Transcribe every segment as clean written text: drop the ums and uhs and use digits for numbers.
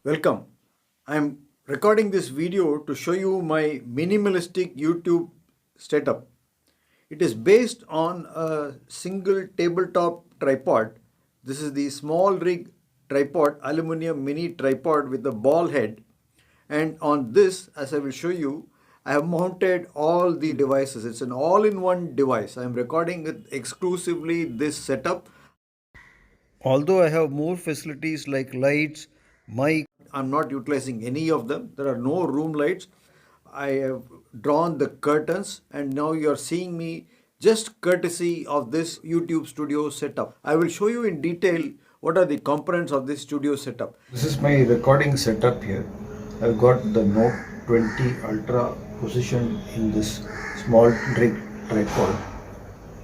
Welcome. I am recording this video to show you my minimalistic YouTube setup. It is based on a single tabletop tripod. This is the small rig tripod, aluminum mini tripod with a ball head. And on this, as I will show you, I have mounted all the devices. It's an all-in-one device. I am recording with exclusively this setup. Although I have more facilities like lights, mic, I'm not utilizing any of them. There are no room lights. I have drawn the curtains and now you're seeing me just courtesy of this YouTube studio setup. I will show you in detail what are the components of this studio setup. This is my recording setup here. I've got the Note 20 Ultra positioned in this small rig tripod.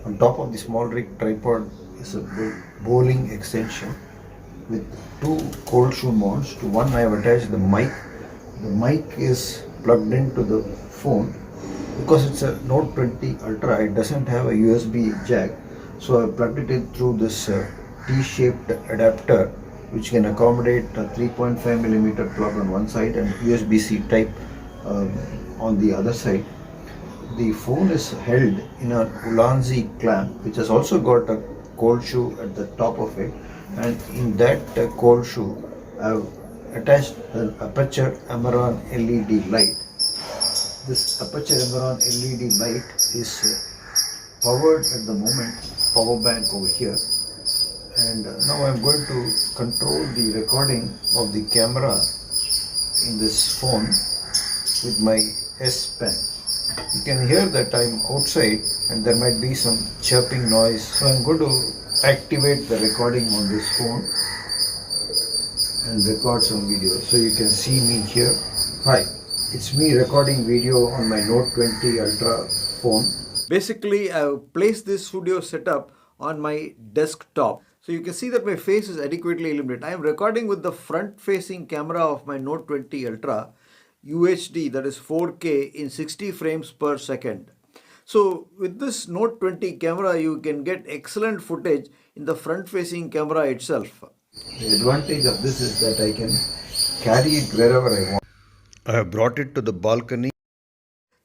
On top of the small rig tripod is a bowling extension with two cold shoe mounts. To one I have attached the mic. The mic is plugged into the phone. Because it's a Note 20 Ultra, it doesn't have a USB jack, so I plugged it in through this T-shaped adapter which can accommodate a 3.5mm plug on one side and USB-C type on the other side. The phone is held in a Ulanzi clamp which has also got a cold shoe at the top of it, and in that cold shoe I have attached an aperture Amaran LED light. This aperture Amaran LED light is powered at the moment, power bank over here, and now I am going to control the recording of the camera in this phone with my S Pen. You can hear that I am outside and there might be some chirping noise, so I am going to activate the recording on this phone and record some video. So you can see me here. Hi, it's me recording video on my Note 20 Ultra phone. Basically, I have placed this studio setup on my desktop. So you can see that my face is adequately illuminated. I am recording with the front facing camera of my Note 20 Ultra, UHD, that is 4K in 60 frames per second. So with this Note 20 camera, you can get excellent footage in the front facing camera itself. The advantage of this is that I can carry it wherever I want. I have brought it to the balcony.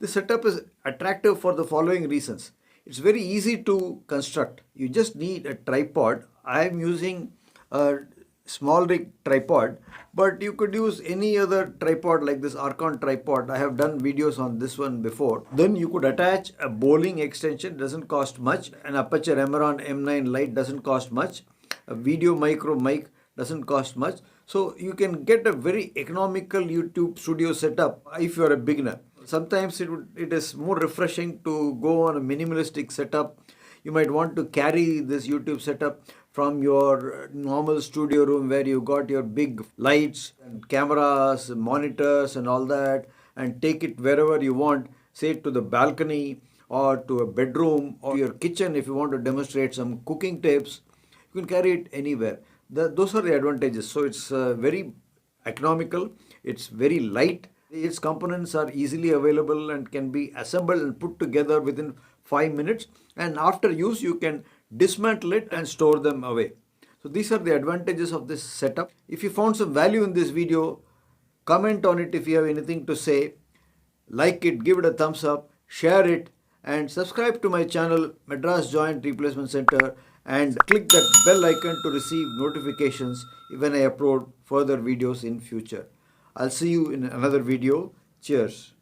This setup is attractive for the following reasons. It's very easy to construct. You just need a tripod. I am using a small rig tripod, but you could use any other tripod like this Archon tripod. I have done videos on this one before. Then you could attach a bowling extension, doesn't cost much. An aperture Amaran M9 light doesn't cost much. A video micro mic doesn't cost much. So you can get a very economical YouTube studio setup if you are a beginner. Sometimes it is more refreshing to go on a minimalistic setup. You might want to carry this YouTube setup from your normal studio room where you got your big lights and cameras, monitors and all that, and take it wherever you want, say to the balcony or to a bedroom or your kitchen if you want to demonstrate some cooking tips. You can carry it anywhere. Those are the advantages. So it's very economical, it's very light. Its components are easily available and can be assembled and put together within 5 minutes, and after use you can dismantle it and store them away. So these are the advantages of this setup. If you found some value in this video, comment on it if you have anything to say, like it, give it a thumbs up, share it, and subscribe to my channel Madras Joint Replacement Center and click that bell icon to receive notifications when I upload further videos in future. I'll see you in another video. Cheers.